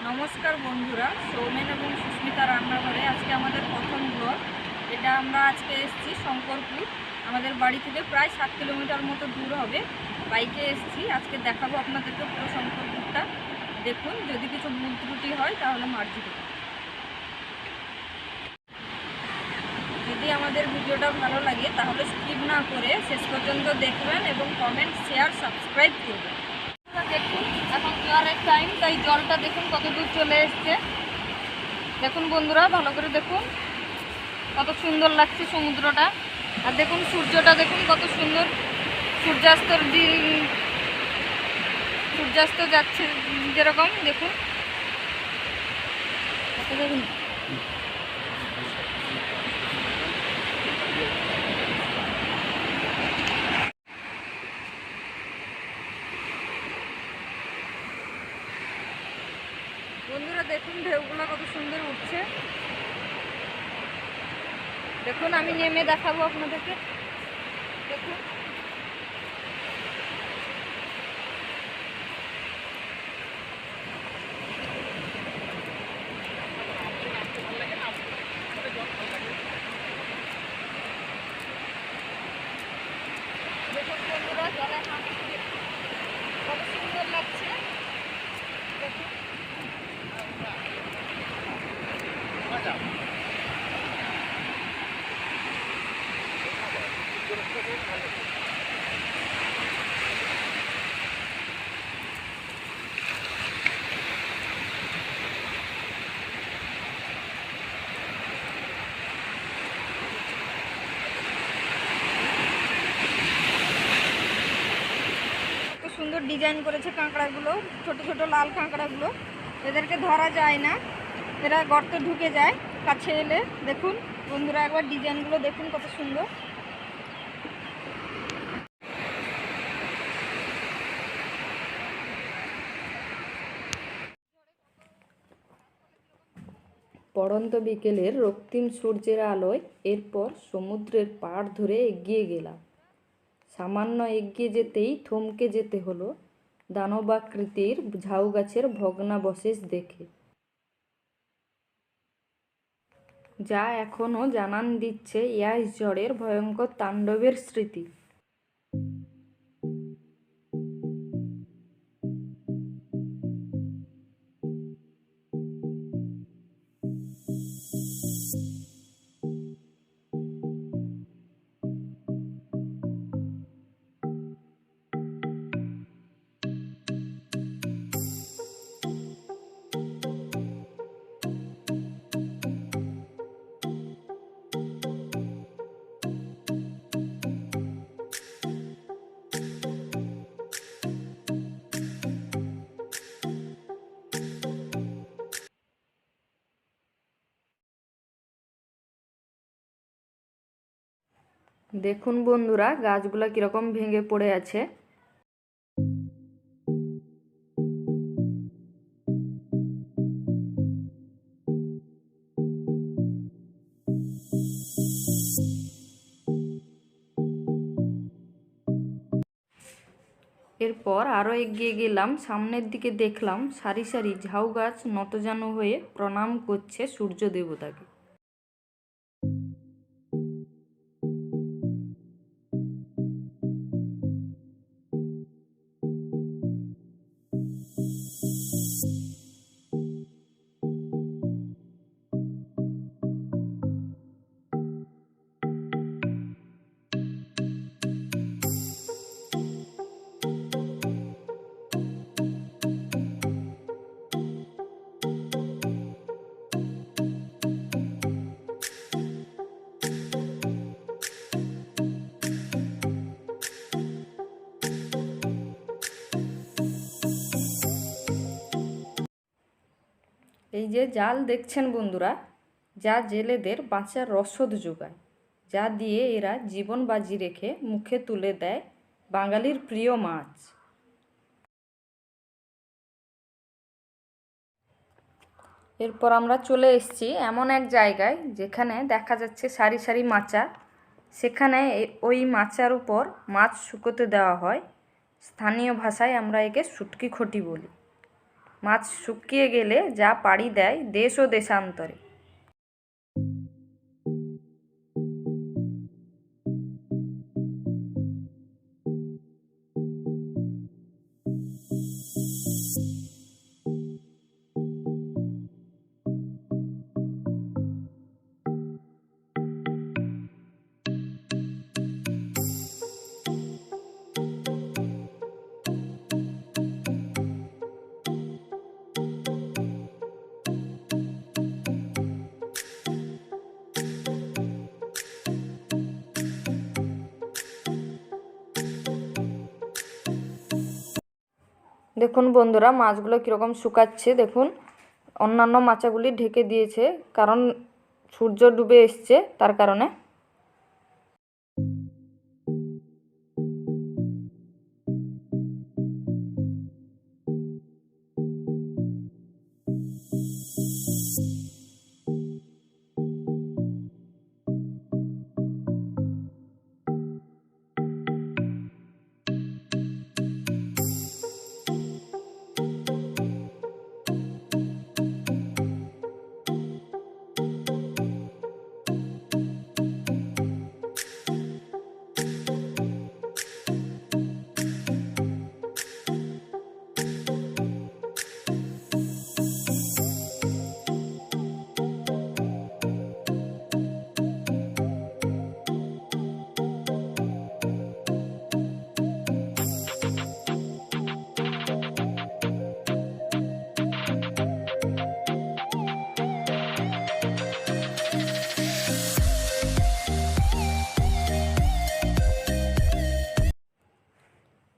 নমস্কার বন্ধুরা, সৌমেন এবং সুস্মিতা রান্নাঘরে আজকে আমাদের প্রথম ব্লগ। এটা আমরা আজকে এসেছি শঙ্করপুর, আমাদের বাড়ি থেকে প্রায় 7 কিলোমিটার মতো দূর হবে। বাইকে এসেছি, আজকে দেখাবো আপনাদেরকে পুরো শঙ্করপুরটা। দেখুন, যদি কিছু ভুল ত্রুটি হয় তাহলে মার্জি দেবেন। যদি আমাদের ভিডিওটা ভালো লাগে তাহলে স্কিপ না করে শেষ পর্যন্ত দেখবেন এবং কমেন্ট, শেয়ার, সাবস্ক্রাইব করবেন। দেখুন, এখন জোয়ারের টাইম, তাই জলটা দেখুন কত দূর চলে এসছে। দেখুন বন্ধুরা, ভালো করে দেখুন কত সুন্দর লাগছে সমুদ্রটা। আর দেখুন সূর্যটা, দেখুন কত সুন্দর সূর্যাস্ত যাচ্ছে যেরকম। দেখুন দেখুন বন্ধুরা, দেখুন ঢেউগুলো কত সুন্দর উঠছে। দেখুন, আমি নেমে দেখাবো আপনাদেরকে। দেখুন বন্ধুরা, জলে হাঁটছে কত সুন্দর লাগছে। দেখুন সুন্দর ডিজাইন করেছে কাঁকড়াগুলো, ছোট ছোট লাল কাঁকড়াগুলো। এদেরকে ধরা যায় না, এরা গর্তে ঢুকে যায় কাছে এলে। দেখুন বন্ধুরা, একবার ডিজাইনগুলো দেখুন কত সুন্দর। পড়ন্ত বিকেলের রক্তিম সূর্যের আলোয় এরপর সমুদ্রের পাড় ধরে এগিয়ে গেলাম। সামান্য এগিয়ে যেতেই থমকে যেতে হলো দানবাকৃতির ঝাউ গাছের ভগ্নাবশেষ দেখে, যা এখনও জানান দিচ্ছে ইয়াস ঝড়ের ভয়ঙ্কর তাণ্ডবের স্মৃতি। দেখুন বন্ধুরা, গাছগুলা কিরকম ভেঙে পড়ে আছে। এরপর আরও এগিয়ে গেলাম, সামনের দিকে দেখলাম সারি সারি ঝাউ গাছ নতজানু হয়ে প্রণাম করছে সূর্য দেবতাকে। এই যে জাল দেখছেন বন্ধুরা, যা জেলেদের বাঁচার রসদ যোগায়, যা দিয়ে এরা জীবন বাজি রেখে মুখে তুলে দেয় বাঙালির প্রিয় মাছ। এরপর আমরা চলে এসেছি এমন এক জায়গায় যেখানে দেখা যাচ্ছে সারি সারি মাচা। সেখানে ওই মাচার উপর মাছ শুকোতে দেওয়া হয়। স্থানীয় ভাষায় আমরা একে শুটকি খটি বলি। মাছ শুকিয়ে গেলে যা পাড়ি দেয় দেশ ও দেশান্তরে। দেখুন বন্ধুরা, মাছগুলো কীরকম শুকাচ্ছে। দেখুন অন্যান্য মাচাগুলি ঢেকে দিয়েছে, কারণ সূর্য ডুবে এসছে তার কারণে।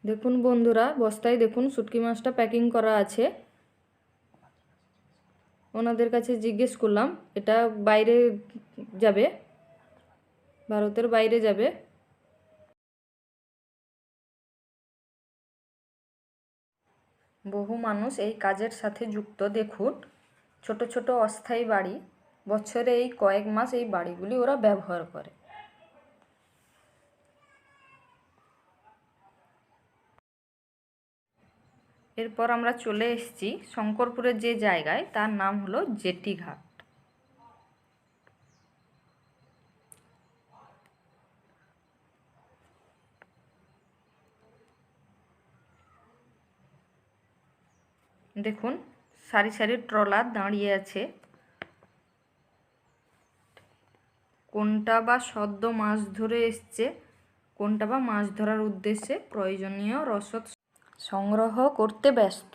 দেখুন বন্ধুরা, বস্তায় দেখুন শুটকি মাছটা প্যাকিং করা আছে। ওনাদের কাছে জিজ্ঞেস করলাম, এটা বাইরে যাবে, ভারতের বাইরে যাবে। বহু মানুষ এই কাজের সাথে যুক্ত। দেখুন ছোট ছোট অস্থায়ী বাড়ি, বছরে এই কয়েক মাস এই বাড়িগুলি ওরা ব্যবহার করে। এরপর আমরা চলে এসেছি শঙ্করপুরের যে জায়গায়, তার নাম হলো জেটি ঘাট। দেখুন সারি সারি ট্রলার দাঁড়িয়ে আছে। কোনটা বা সদ্য মাছ ধরে এসছে, কোনটা বা মাছ ধরার উদ্দেশ্যে প্রয়োজনীয় রসদ সংগ্রহ করতে ব্যস্ত।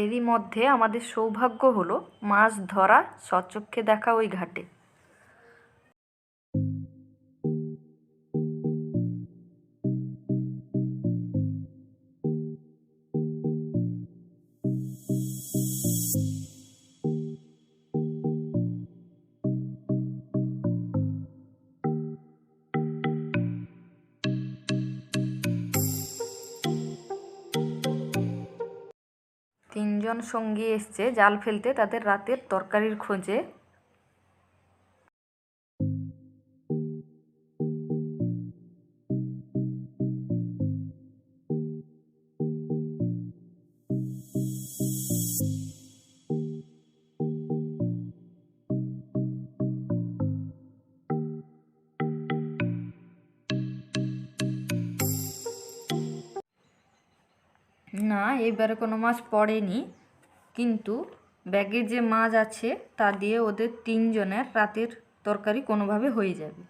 এরই মধ্যে আমাদের সৌভাগ্য হলো মাছ ধরা স্বচক্ষে দেখা ওই ঘাটে। তিনজন সঙ্গী এসছে জাল ফেলতে তাদের রাতের তরকারির খোঁজে। না, এবারে কোনো মাছ পড়েনি, কিন্তু ব্যাগে যে মাছ আছে তা দিয়ে ওদের তিনজনের রাতের তরকারি কোনোভাবে হয়ে যাবে।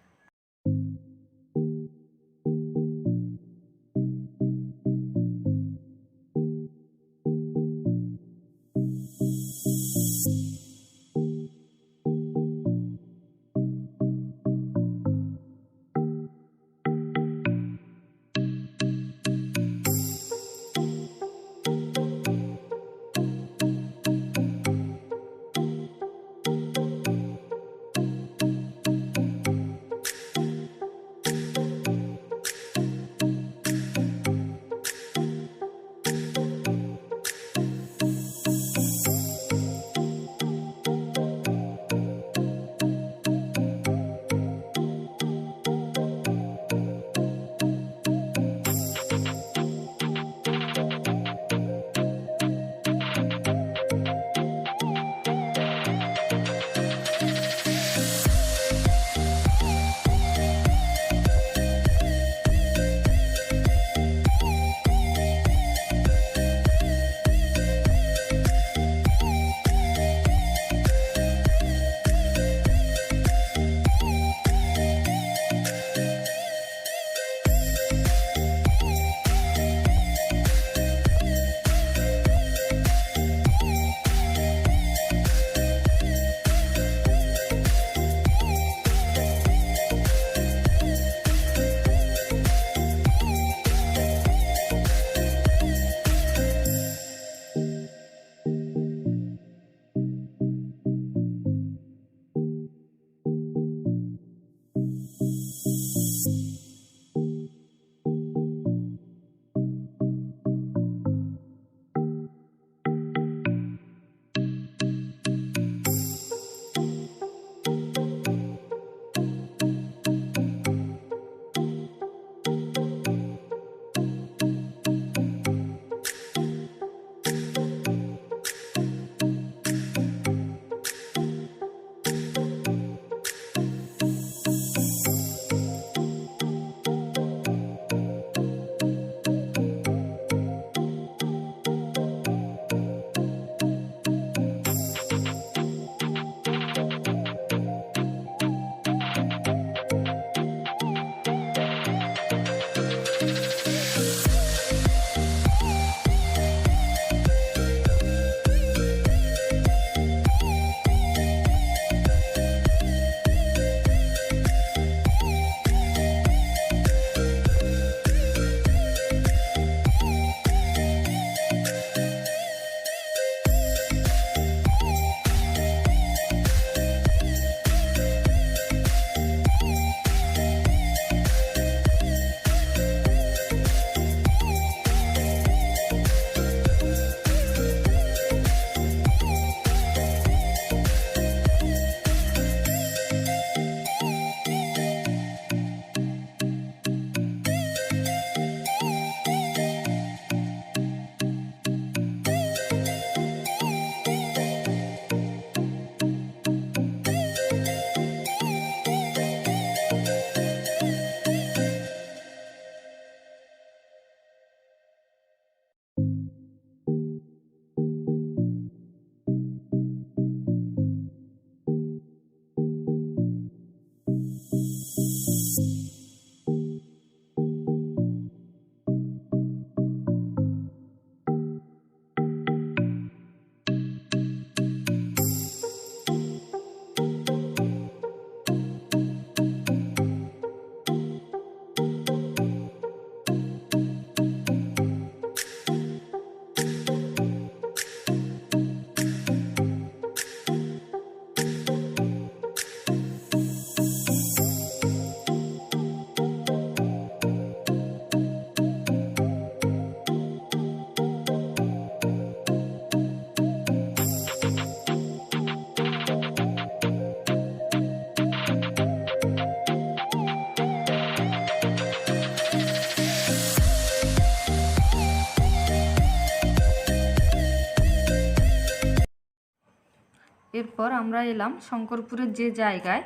এরপর আমরা এলাম শঙ্করপুরের যে জায়গায়,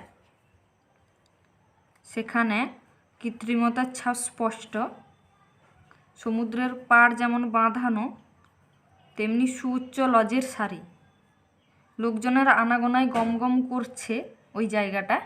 সেখানে কৃত্রিমতার ছাপ স্পষ্ট। সমুদ্রের পাড় যেমন বাঁধানো, তেমনি সুউচ্চ লজের সারি। লোকজনের আনাগোনায় গমগম করছে ওই জায়গাটা।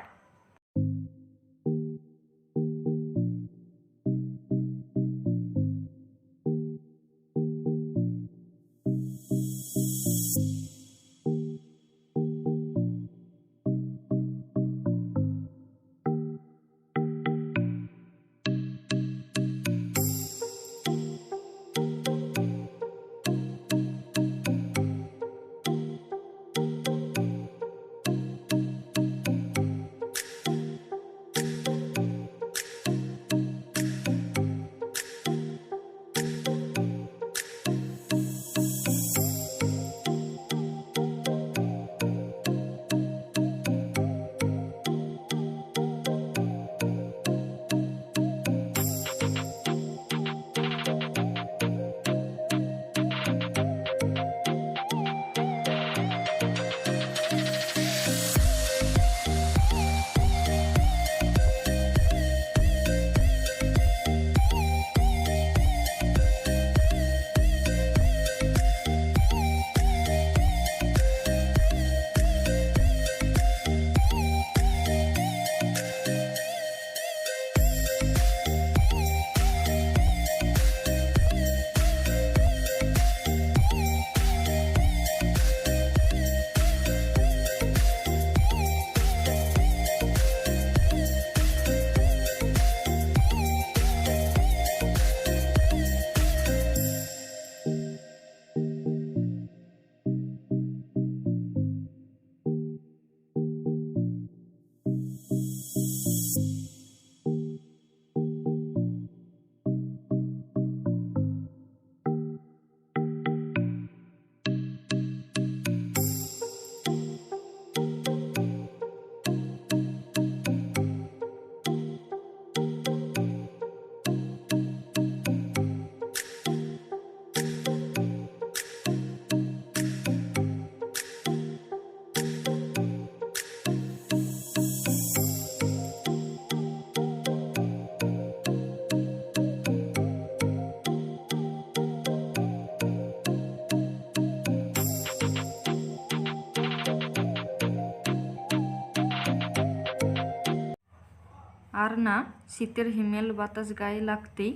আর না, শীতের হিমেল বাতাস গায়ে লাগতেই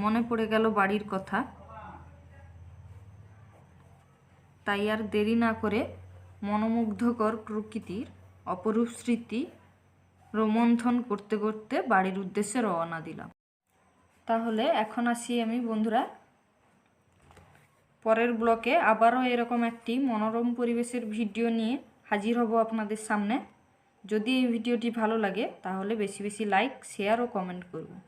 মনে পড়ে গেল বাড়ির কথা। তাই আর দেরি না করে মনোমুগ্ধকর প্রকৃতির অপরূপ স্মৃতি রোমন্থন করতে করতে বাড়ির উদ্দেশ্যে রওনা দিলাম। তাহলে এখন আসি আমি বন্ধুরা, পরের ব্লকে আবারও এরকম একটি মনোরম পরিবেশের ভিডিও নিয়ে হাজির হব আপনাদের সামনে। যদি এই ভিডিওটি ভালো লাগে তাহলে বেশি বেশি লাইক, শেয়ার ও কমেন্ট করবেন।